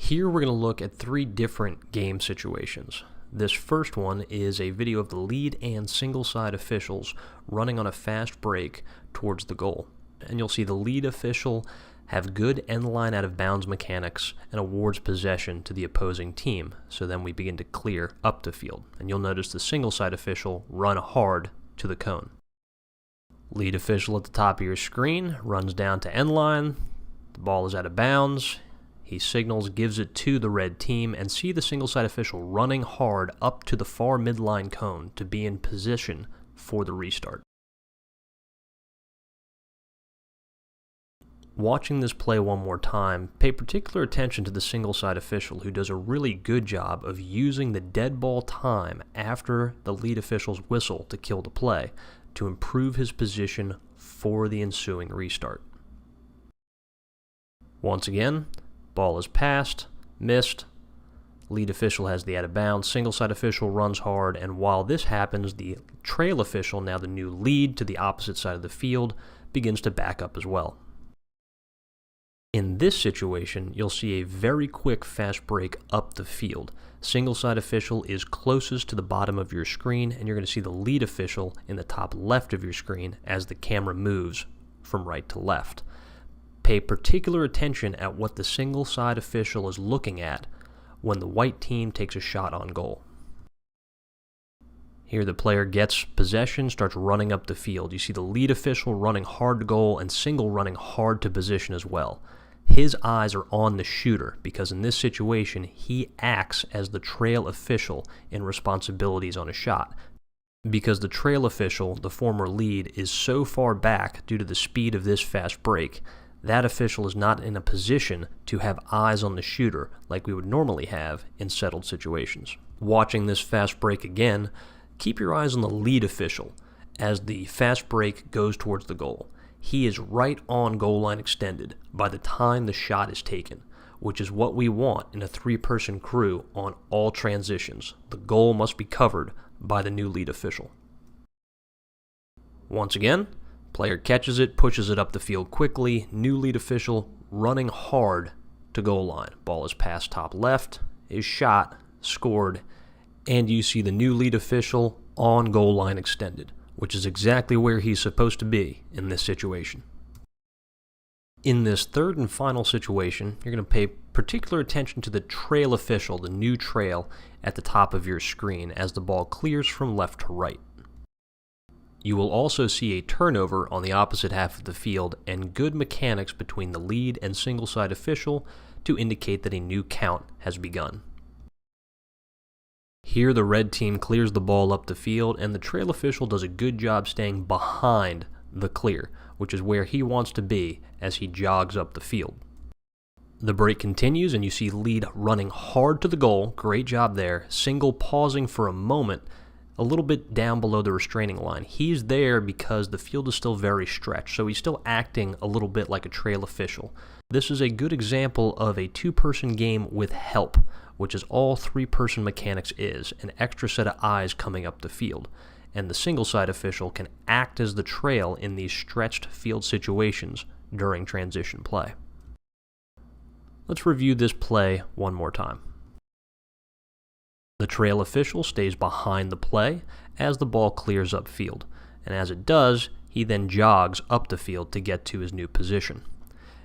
Here we're going to look at 3 different game situations. This first one is a video of the lead and single side officials running on a fast break towards the goal. And you'll see the lead official have good end line out of bounds mechanics and awards possession to the opposing team. So then we begin to clear up the field. And you'll notice the single side official run hard to the cone. Lead official at the top of your screen runs down to end line. The ball is out of bounds. He signals, gives it to the red team, and see the single side official running hard up to the far midline cone to be in position for the restart. Watching this play one more time, pay particular attention to the single side official who does a really good job of using the dead ball time after the lead official's whistle to kill the play to improve his position for the ensuing restart. Once again, ball is passed, missed, lead official has the out of bounds, single side official runs hard, and while this happens, the trail official, now the new lead to the opposite side of the field, begins to back up as well. In this situation, you'll see a very quick fast break up the field. Single side official is closest to the bottom of your screen, and you're going to see the lead official in the top left of your screen as the camera moves from right to left. Pay particular attention at what the single side official is looking at when the white team takes a shot on goal. Here the player gets possession, starts running up the field. You see the lead official running hard to goal and single running hard to position as well. His eyes are on the shooter because in this situation he acts as the trail official in responsibilities on a shot. Because the trail official, the former lead, is so far back due to the speed of this fast break, that official is not in a position to have eyes on the shooter like we would normally have in settled situations. Watching this fast break again, keep your eyes on the lead official as the fast break goes towards the goal. He is right on goal line extended by the time the shot is taken, which is what we want in a 3-person crew on all transitions. The goal must be covered by the new lead official. Once again, player catches it, pushes it up the field quickly, new lead official running hard to goal line. Ball is passed top left, is shot, scored, and you see the new lead official on goal line extended, which is exactly where he's supposed to be in this situation. In this third and final situation, you're going to pay particular attention to the trail official, the new trail at the top of your screen as the ball clears from left to right. You will also see a turnover on the opposite half of the field and good mechanics between the lead and single side official to indicate that a new count has begun. Here the red team clears the ball up the field and the trail official does a good job staying behind the clear, which is where he wants to be as he jogs up the field. The break continues and you see lead running hard to the goal, great job there, single pausing for a moment a little bit down below the restraining line. He's there because the field is still very stretched, so he's still acting a little bit like a trail official. This is a good example of a 2-person game with help, which is all 3-person mechanics is, an extra set of eyes coming up the field. And the single side official can act as the trail in these stretched field situations during transition play. Let's review this play one more time. The trail official stays behind the play as the ball clears upfield, and as it does, he then jogs up the field to get to his new position.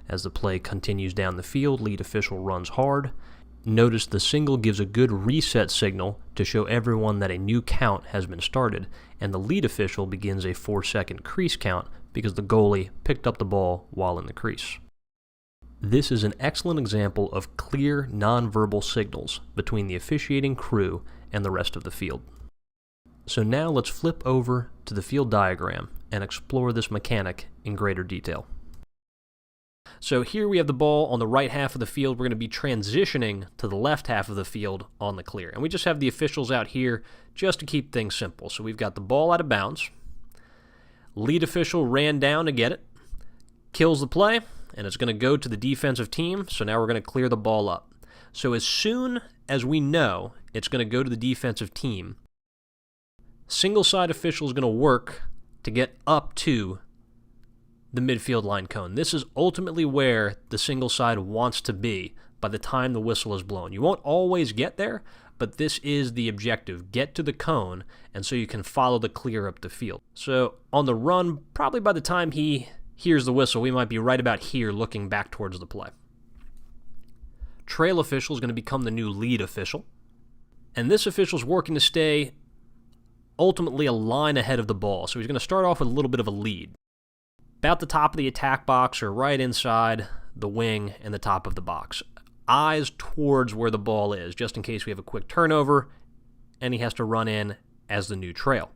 As the play continues down the field, lead official runs hard. Notice the single gives a good reset signal to show everyone that a new count has been started, and the lead official begins a 4-second crease count because the goalie picked up the ball while in the crease. This is an excellent example of clear nonverbal signals between the officiating crew and the rest of the field. So now let's flip over to the field diagram and explore this mechanic in greater detail. So here we have the ball on the right half of the field. We're going to be transitioning to the left half of the field on the clear. And we just have the officials out here just to keep things simple. So we've got the ball out of bounds. Lead official ran down to get it. Kills the play. And it's going to go to the defensive team, so now we're going to clear the ball up. So as soon as we know it's going to go to the defensive team, single side official is going to work to get up to the midfield line cone. This is ultimately where the single side wants to be. by the time the whistle is blown. You won't always get there, but this is the objective. Get to the cone, and so you can follow the clear up the field. So on the run, probably by the time he hears the whistle, we might be right about here looking back towards the play. Trail official is going to become the new lead official, and this official is working to stay ultimately a line ahead of the ball. So he's going to start off with a little bit of a lead, about the top of the attack box or right inside the wing and the top of the box. Eyes towards where the ball is, just in case we have a quick turnover and he has to run in as the new trail.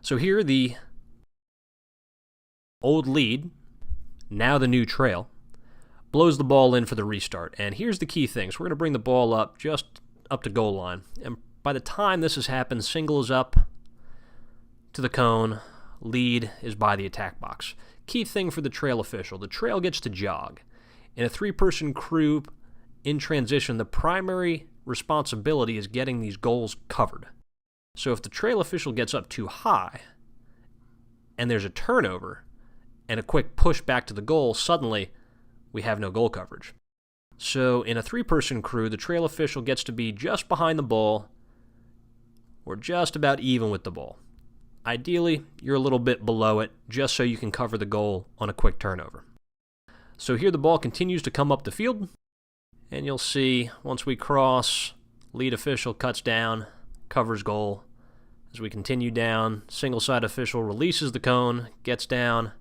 So here the old lead, now the new trail, blows the ball in for the restart. And here's the key thing. So we're going to bring the ball up just up to goal line. And by the time this has happened, single is up to the cone, lead is by the attack box. Key thing for the trail official, the trail gets to jog. In a three-person crew in transition, the primary responsibility is getting these goals covered. So if the trail official gets up too high and there's a turnover and a quick push back to the goal, suddenly we have no goal coverage. So in a three-person crew, the trail official gets to be just behind the ball or just about even with the ball. Ideally, you're a little bit below it, just so you can cover the goal on a quick turnover. So here the ball continues to come up the field, and you'll see once we cross, lead official cuts down, covers goal. As we continue down, single side official releases the cone, gets down,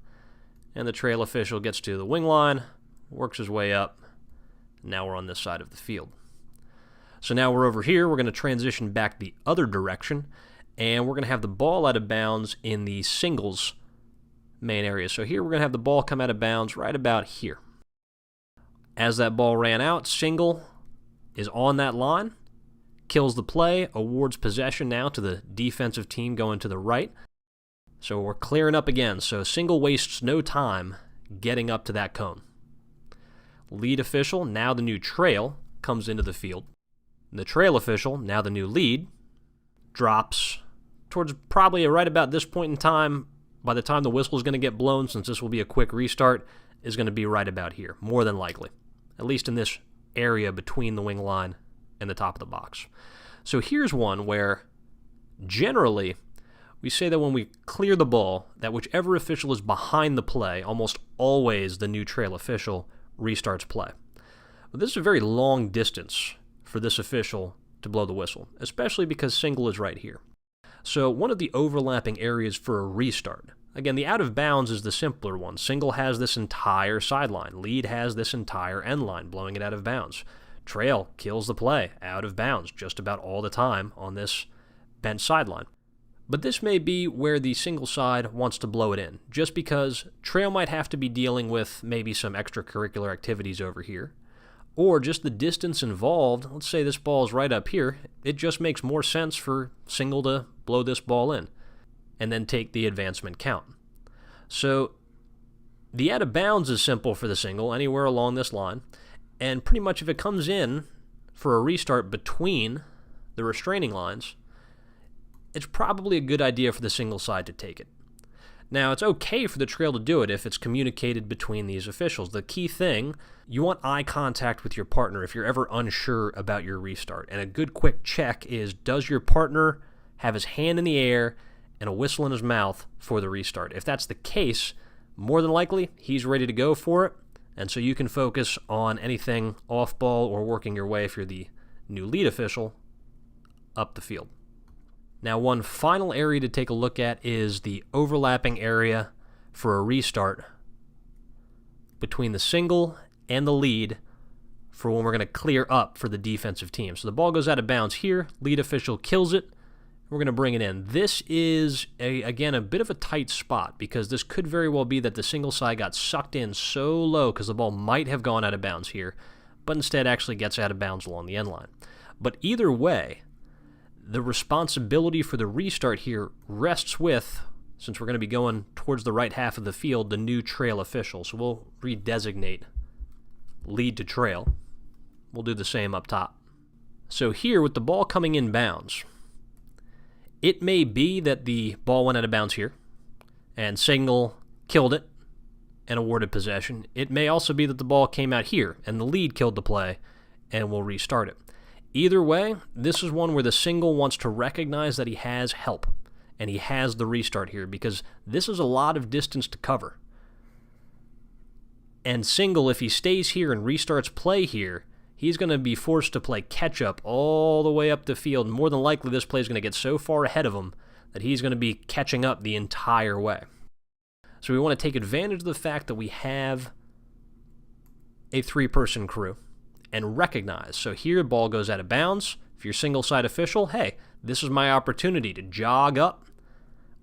and the trail official gets to the wing line, works his way up. Now we're on this side of the field. So now we're over here. We're going to transition back the other direction, and we're going to have the ball out of bounds in the singles main area. So here we're going to have the ball come out of bounds right about here. As that ball ran out, single is on that line, kills the play, awards possession now to the defensive team going to the right. So we're clearing up again. So single wastes no time getting up to that cone. Lead official, now the new trail, comes into the field. The trail official, now the new lead, drops towards probably right about this point in time. By the time the whistle is going to get blown, since this will be a quick restart, is going to be right about here, more than likely, at least in this area between the wing line and the top of the box. So here's one where generally we say that when we clear the ball, that whichever official is behind the play, almost always the new trail official restarts play. But this is a very long distance for this official to blow the whistle, especially because single is right here. So one of the overlapping areas for a restart, again, the out of bounds is the simpler one. Single has this entire sideline. Lead has this entire end line, blowing it out of bounds. Trail kills the play, out of bounds, just about all the time on this bench sideline. But this may be where the single side wants to blow it in, just because trail might have to be dealing with maybe some extracurricular activities over here, or just the distance involved. Let's say this ball is right up here. It just makes more sense for single to blow this ball in and then take the advancement count. So the out of bounds is simple for the single, anywhere along this line, and pretty much if it comes in for a restart between the restraining lines, it's probably a good idea for the single side to take it. Now, it's okay for the trail to do it if it's communicated between these officials. The key thing, you want eye contact with your partner if you're ever unsure about your restart. And a good quick check is, does your partner have his hand in the air and a whistle in his mouth for the restart? If that's the case, more than likely, he's ready to go for it. And so you can focus on anything off ball or working your way, if you're the new lead official, up the field. Now, one final area to take a look at is the overlapping area for a restart between the single and the lead for when we're going to clear up for the defensive team. So the ball goes out of bounds here, lead official kills it, we're going to bring it in. This is, again, a bit of a tight spot because this could very well be that the single side got sucked in so low because the ball might have gone out of bounds here, but instead actually gets out of bounds along the end line. But either way, the responsibility for the restart here rests with, since we're going to be going towards the right half of the field, the new trail official. So we'll redesignate lead to trail. We'll do the same up top. So here, with the ball coming in bounds, it may be that the ball went out of bounds here, and single killed it, and awarded possession. It may also be that the ball came out here and the lead killed the play and we'll restart it. Either way, this is one where the single wants to recognize that he has help and he has the restart here because this is a lot of distance to cover. And single, if he stays here and restarts play here, he's going to be forced to play catch-up all the way up the field. More than likely, this play is going to get so far ahead of him that he's going to be catching up the entire way. So we want to take advantage of the fact that we have a three-person crew and recognize. So here, ball goes out of bounds. If you're single-side official, hey, this is my opportunity to jog up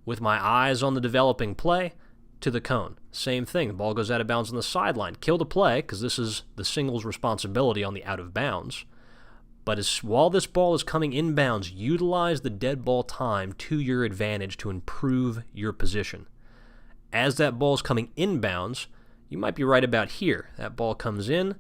with my eyes on the developing play to the cone. Same thing, the ball goes out of bounds on the sideline. Kill the play, because this is the single's responsibility on the out of bounds. But while this ball is coming inbounds, utilize the dead ball time to your advantage to improve your position. As that ball is coming inbounds, you might be right about here. That ball comes in,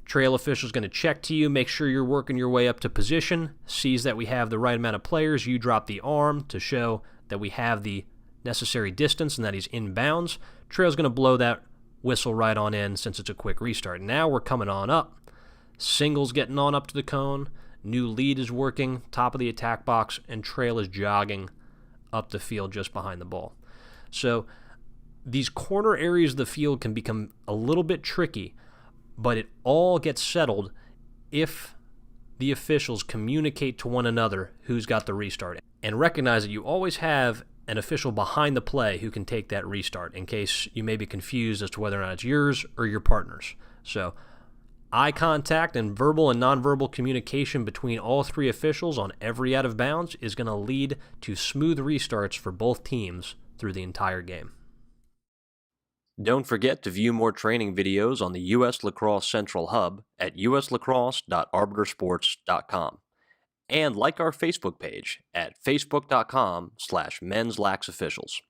trail official is going to check to you, make sure you're working your way up to position, sees that we have the right amount of players, you drop the arm to show that we have the necessary distance and that he's inbounds. Trail's going to blow that whistle right on in since it's a quick restart. Now we're coming on up. Single's getting on up to the cone. New lead is working, top of the attack box, and trail is jogging up the field just behind the ball. So these corner areas of the field can become a little bit tricky, but it all gets settled if the officials communicate to one another who's got the restart. And recognize that you always have an official behind the play who can take that restart in case you may be confused as to whether or not it's yours or your partner's. So eye contact and verbal and nonverbal communication between all three officials on every out of bounds is going to lead to smooth restarts for both teams through the entire game. Don't forget to view more training videos on the U.S. Lacrosse Central Hub at uslacrosse.arbitersports.com and like our Facebook page at facebook.com/menslaxofficials.